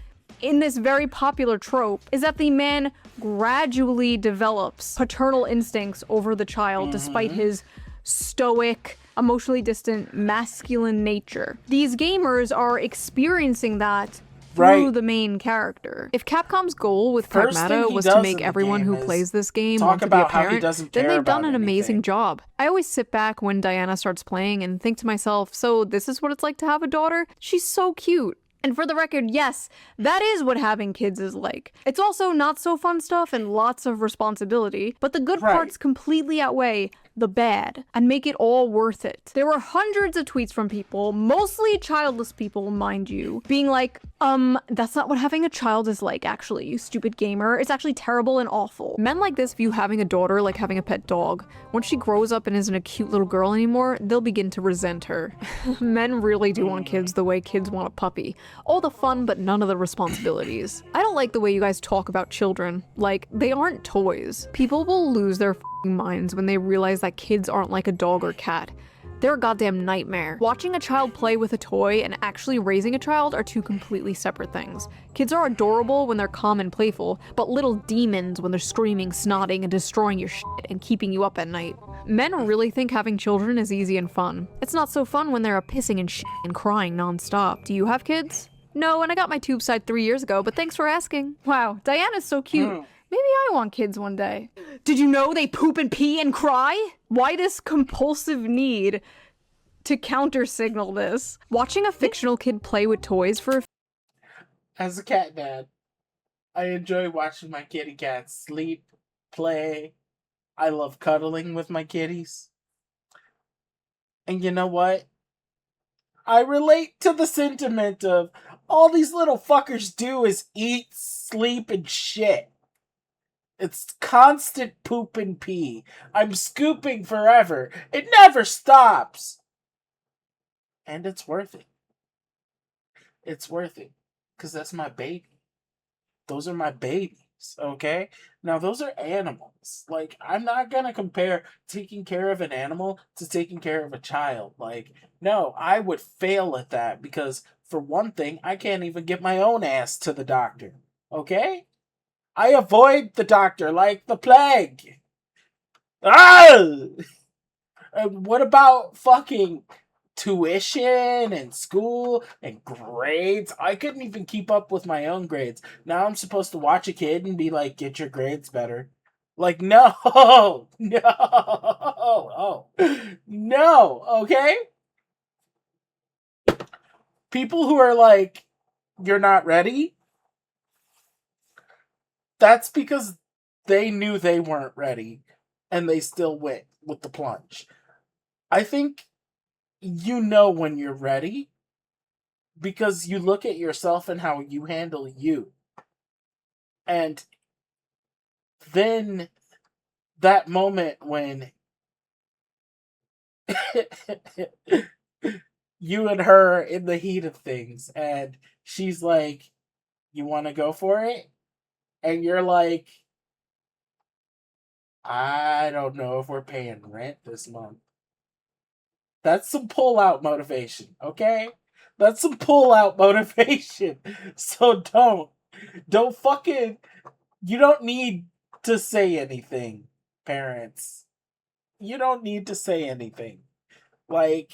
in this very popular trope is that the man gradually develops paternal instincts over the child despite his stoic, emotionally distant, masculine nature. These gamers are experiencing that through the main character. If Capcom's goal with Pragmata was to make everyone who plays this game want to be a parent, then they've done an amazing job. I always sit back when Diana starts playing and think to myself, so this is what it's like to have a daughter? She's so cute. And for the record, yes, that is what having kids is like. It's also not so fun stuff and lots of responsibility, but the good parts completely outweigh the bad and make it all worth it. There were hundreds of tweets from people, mostly childless people, mind you, being like, that's not what having a child is like, actually, you stupid gamer. It's actually terrible and awful. Men like this view having a daughter like having a pet dog. Once she grows up and isn't a cute little girl anymore, they'll begin to resent her. Men really do want kids the way kids want a puppy. All the fun, but none of the responsibilities. I don't like the way you guys talk about children. Like, they aren't toys. People will lose their minds when they realize that kids aren't like a dog or cat. They're a goddamn nightmare. Watching a child play with a toy and actually raising a child are two completely separate things. Kids are adorable when they're calm and playful, but little demons when they're screaming, snotting, and destroying your shit and keeping you up at night. Men really think having children is easy and fun. It's not so fun when they're pissing and shit and crying nonstop. Do you have kids? No, and I got my tube side 3 years ago, but thanks for asking. Wow, Diana's so cute. Maybe I want kids one day. Did you know they poop and pee and cry? Why this compulsive need to counter-signal this? Watching a fictional kid play with toys for a As a cat dad, I enjoy watching my kitty cats sleep, play. I love cuddling with my kitties. And you know what? I relate to the sentiment of all these little fuckers do is eat, sleep, and shit. It's constant poop and pee. I'm scooping forever. It never stops. And it's worth it. It's worth it. Because that's my baby. Those are my babies, okay? Now, those are animals. Like, I'm not going to compare taking care of an animal to taking care of a child. Like, no, I would fail at that because, for one thing, I can't even get my own ass to the doctor, okay? I avoid the doctor like the plague. Ah! What about fucking tuition and school and grades? I couldn't even keep up with my own grades. Now I'm supposed to watch a kid and be like, get your grades better. Like, no, no, okay? People who are like, you're not ready, that's because they knew they weren't ready and they still went with the plunge. I think you know when you're ready because you look at yourself and how you handle you. And then that moment when you and her in the heat of things and she's like, you want to go for it? And you're like, I don't know if we're paying rent this month. That's some pull-out motivation, okay? That's some pull-out motivation. So don't fucking, you don't need to say anything, parents. You don't need to say anything. Like,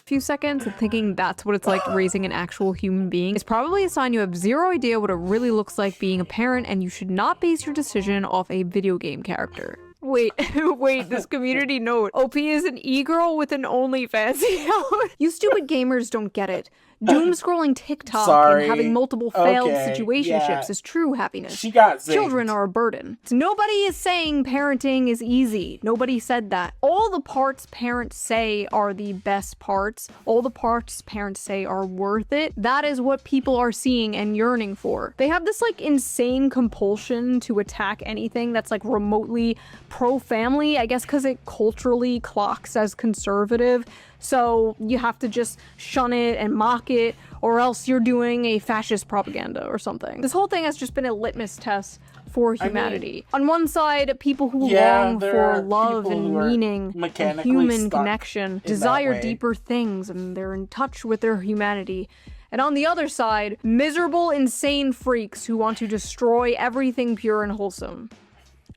few seconds and thinking that's what it's like raising an actual human being is probably a sign you have zero idea what it really looks like being a parent, and you should not base your decision off a video game character. Wait, wait, this community note. OP is an e-girl with an OnlyFans account. You stupid gamers don't get it. Doom scrolling TikTok Sorry. and having multiple failed Okay, situationships yeah. is true happiness. She got zinged. Children are a burden. Nobody is saying parenting is easy. Nobody said that. All the parts parents say are the best parts. All the parts parents say are worth it. That is what people are seeing and yearning for. They have this like insane compulsion to attack anything that's like remotely pro-family, I guess because it culturally clocks as conservative. So you have to just shun it and mock it, or else you're doing a fascist propaganda or something. This whole thing has just been a litmus test for humanity. On one side, people who long for love and meaning and human connection, desire deeper things, and they're in touch with their humanity. And on the other side, miserable, insane freaks who want to destroy everything pure and wholesome.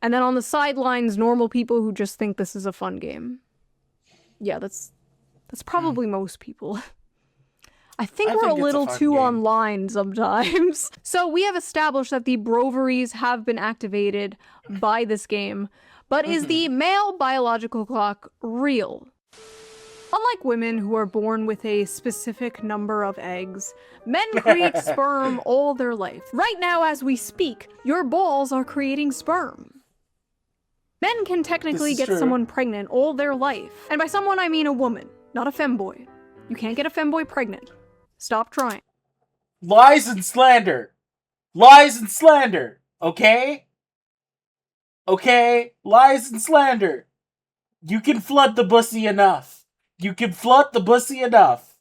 And then on the sidelines, normal people who just think this is a fun game. Yeah, that's probably most people. I think we're a little too online sometimes. So we have established that the broveries have been activated by this game, but is the male biological clock real? Unlike women who are born with a specific number of eggs, men create sperm all their life. Right now, as we speak, your balls are creating sperm. Men can technically get someone pregnant all their life. And by someone, I mean a woman, not a femboy. You can't get a femboy pregnant. Stop trying. Lies and slander. Lies and slander. Okay? Okay? Lies and slander. You can flood the pussy enough. You can flood the pussy enough.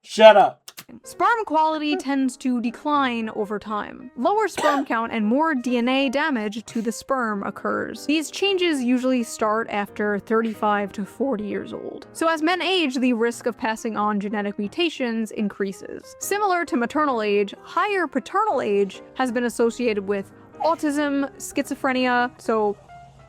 Shut up. Sperm quality tends to decline over time. Lower sperm count and more DNA damage to the sperm occurs. These changes usually start after 35 to 40 years old. So as men age, the risk of passing on genetic mutations increases. Similar to maternal age, higher paternal age has been associated with autism, schizophrenia, so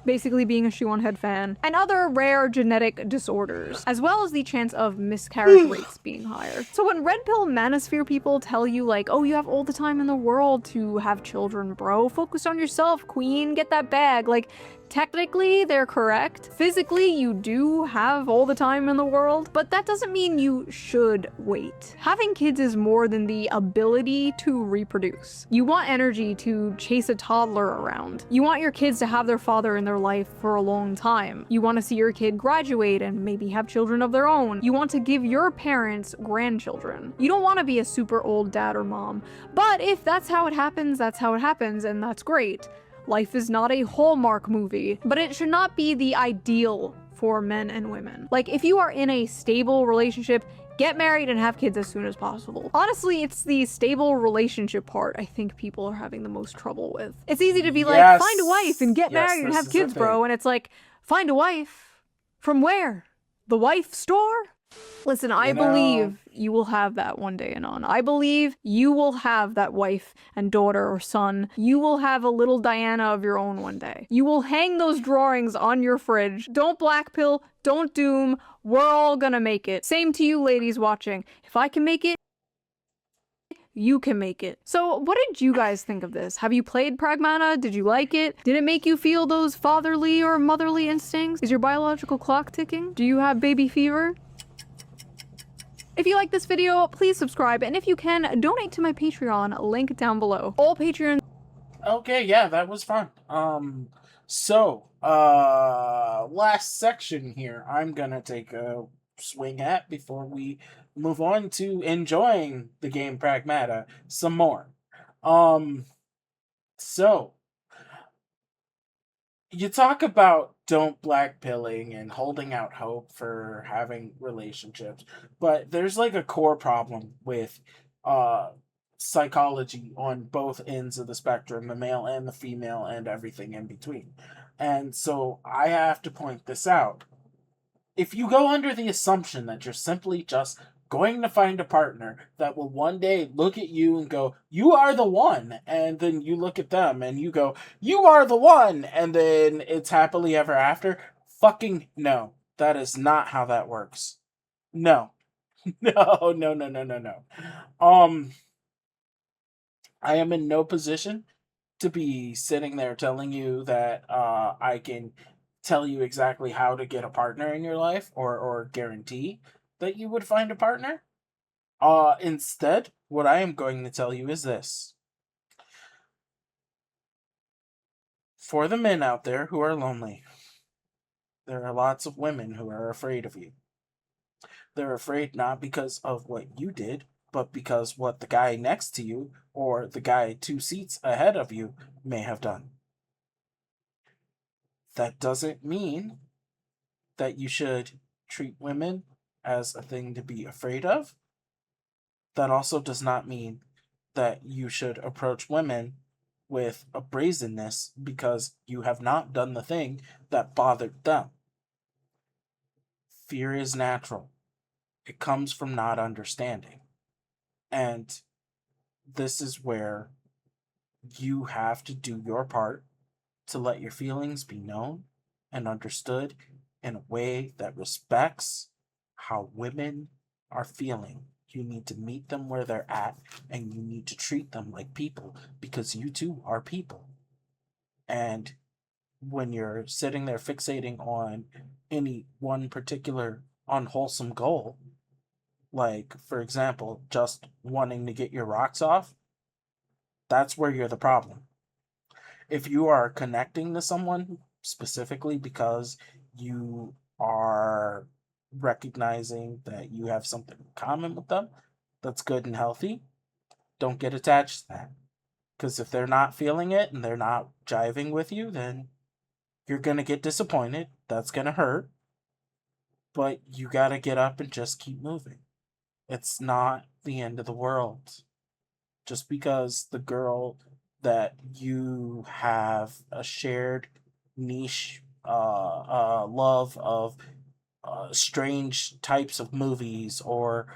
basically being a Sh0eOnHead fan, and other rare genetic disorders, as well as the chance of miscarriage rates being higher. So when red pill manosphere people tell you like, oh, you have all the time in the world to have children, bro, focus on yourself, queen, get that bag, like, technically, they're correct. Physically, you do have all the time in the world, but that doesn't mean you should wait. Having kids is more than the ability to reproduce. You want energy to chase a toddler around. You want your kids to have their father in their life for a long time. You want to see your kid graduate and maybe have children of their own. You want to give your parents grandchildren. You don't want to be a super old dad or mom, but if that's how it happens, and that's great. Life is not a Hallmark movie, but it should not be the ideal for men and women. Like, if you are in a stable relationship, get married and have kids as soon as possible. Honestly, it's the stable relationship part I think people are having the most trouble with. It's easy to be like, find a wife and get married and have kids, bro, and it's like, find a wife? From where? The wife store? Listen, I believe you will have that one day, Anon. I believe you will have that wife and daughter or son. You will have a little Diana of your own one day. You will hang those drawings on your fridge. Don't blackpill, don't doom. We're all gonna make it. Same to you ladies watching. If I can make it, you can make it. So what did you guys think of this? Have you played Pragmata? Did you like it? Did it make you feel those fatherly or motherly instincts? Is your biological clock ticking? Do you have baby fever? If you like this video, please subscribe, and if you can, donate to my Patreon, link down below. All Patreon. Okay, yeah, that was fun. Last section here, I'm gonna take a swing at before we move on to enjoying the game Pragmata some more. You talk about don't blackpilling and holding out hope for having relationships, but there's like a core problem with psychology on both ends of the spectrum, the male and the female and everything in between. And so I have to point this out. If you go under the assumption that you're simply just going to find a partner that will one day look at you and go, you are the one, and then you look at them and you go, you are the one, and then it's happily ever after, fucking no. That is not how that works. No. No. I am in no position to be sitting there telling you that I can tell you exactly how to get a partner in your life, or guarantee that you would find a partner. Instead, what I am going to tell you is this. For the men out there who are lonely, there are lots of women who are afraid of you. They're afraid not because of what you did, but because what the guy next to you or the guy 2 seats ahead of you may have done. That doesn't mean that you should treat women as a thing to be afraid of. That also does not mean that you should approach women with a brazenness because you have not done the thing that bothered them. Fear is natural. It comes from not understanding. And this is where you have to do your part to let your feelings be known and understood in a way that respects how women are feeling. You need to meet them where they're at, and you need to treat them like people, because you too are people. And when you're sitting there fixating on any one particular unwholesome goal, like, for example, just wanting to get your rocks off, that's where you're the problem. If you are connecting to someone specifically because you are recognizing that you have something in common with them, that's good and healthy, don't get attached to that. Because if they're not feeling it and they're not jiving with you, then you're going to get disappointed. That's going to hurt. But you got to get up and just keep moving. It's not the end of the world. Just because the girl that you have a shared niche love of strange types of movies, or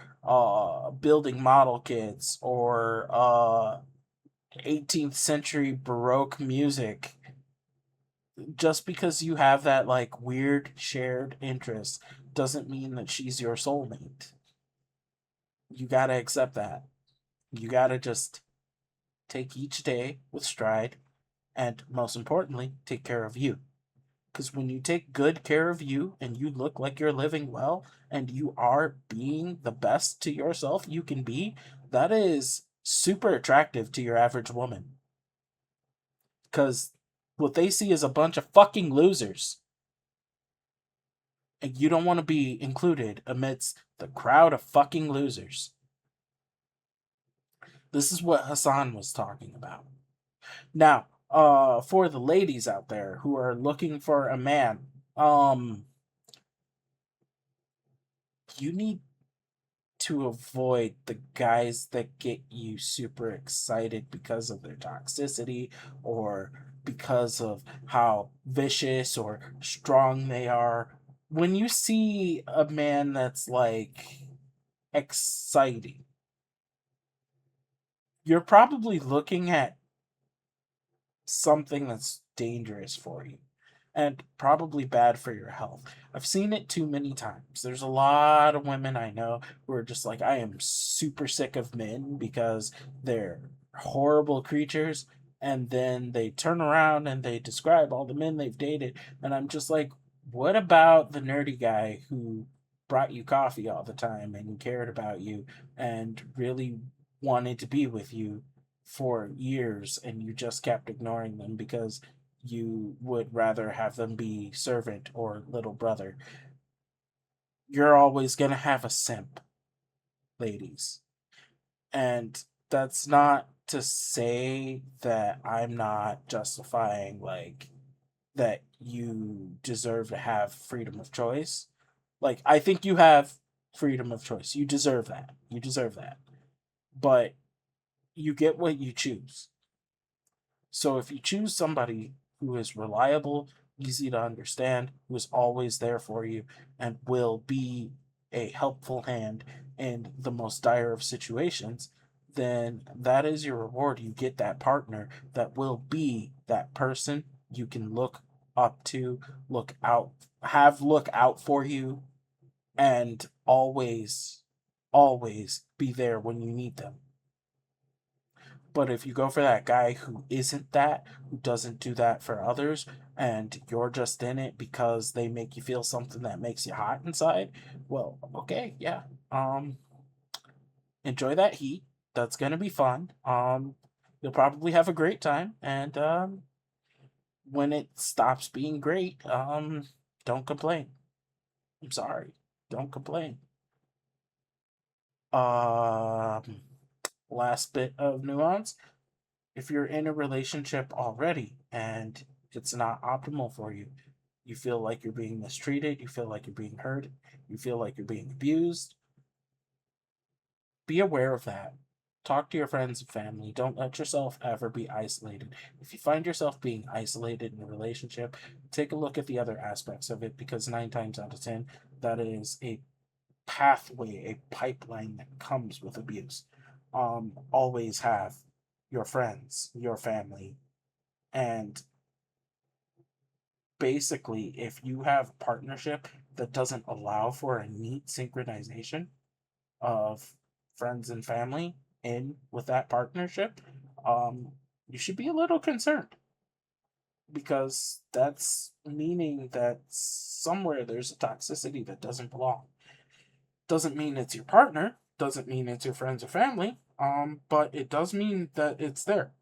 building model kits, or 18th century Baroque music, just because you have that like weird shared interest doesn't mean that she's your soulmate. You gotta accept that. You gotta just take each day with stride, and most importantly, take care of you. Because when you take good care of you and you look like you're living well and you are being the best to yourself you can be, that is super attractive to your average woman. Because what they see is a bunch of fucking losers. And you don't want to be included amidst the crowd of fucking losers. This is what Hassan was talking about. Now, for the ladies out there who are looking for a man, you need to avoid the guys that get you super excited because of their toxicity, or because of how vicious or strong they are. When you see a man that's like exciting, you're probably looking at something that's dangerous for you and probably bad for your health. I've seen it too many times. There's a lot of women I know who are just like, I am super sick of men because they're horrible creatures, and then they turn around and they describe all the men they've dated, and I'm just like, what about the nerdy guy who brought you coffee all the time and cared about you and really wanted to be with you for years, and you just kept ignoring them because you would rather have them be servant or little brother? You're always going to have a simp, ladies. And that's not to say that I'm not justifying, like, that you deserve to have freedom of choice. Like, I think you have freedom of choice. You deserve that. You deserve that. But you get what you choose. So if you choose somebody who is reliable, easy to understand, who is always there for you, and will be a helpful hand in the most dire of situations, then that is your reward. You get that partner that will be that person you can look up to, look out for you, and always be there when you need them. But if you go for that guy who isn't that, who doesn't do that for others, and you're just in it because they make you feel something that makes you hot inside, well, okay, yeah. Enjoy that heat. That's gonna be fun. You'll probably have a great time, and when it stops being great, don't complain. I'm sorry. Don't complain. Um, Last bit of nuance. If you're in a relationship already and it's not optimal for you, you feel like you're being mistreated, you feel like you're being hurt, you feel like you're being abused, be aware of that. Talk to your friends and family. Don't let yourself ever be isolated. If you find yourself being isolated in a relationship, take a look at the other aspects of it, because 9 times out of 10, that is a pathway, a pipeline that comes with abuse. Always have your friends, your family, and basically, if you have a partnership that doesn't allow for a neat synchronization of friends and family in with that partnership, you should be a little concerned, because that's meaning that somewhere there's a toxicity that doesn't belong. Doesn't mean it's your partner, doesn't mean it's your friends or family, but it does mean that it's there.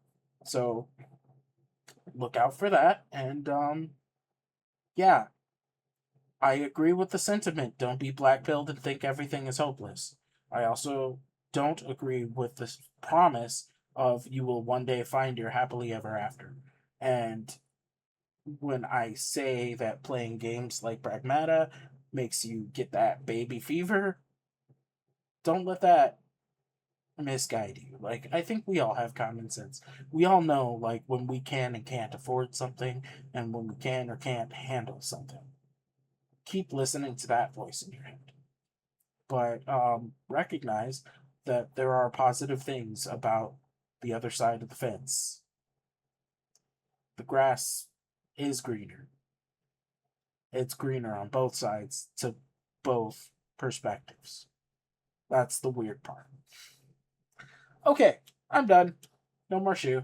So look out for that, and yeah, I agree with the sentiment. Don't be blackpilled and think everything is hopeless. I also don't agree with this promise of you will one day find your happily ever after. And when I say that playing games like Pragmata makes you get that baby fever, don't let that misguide you. Like, I think we all have common sense. We all know, like, when we can and can't afford something, and when we can or can't handle something. Keep listening to that voice in your head. But recognize that there are positive things about the other side of the fence. The grass is greener. It's greener on both sides to both perspectives. That's the weird part. Okay, I'm done. No more shoe.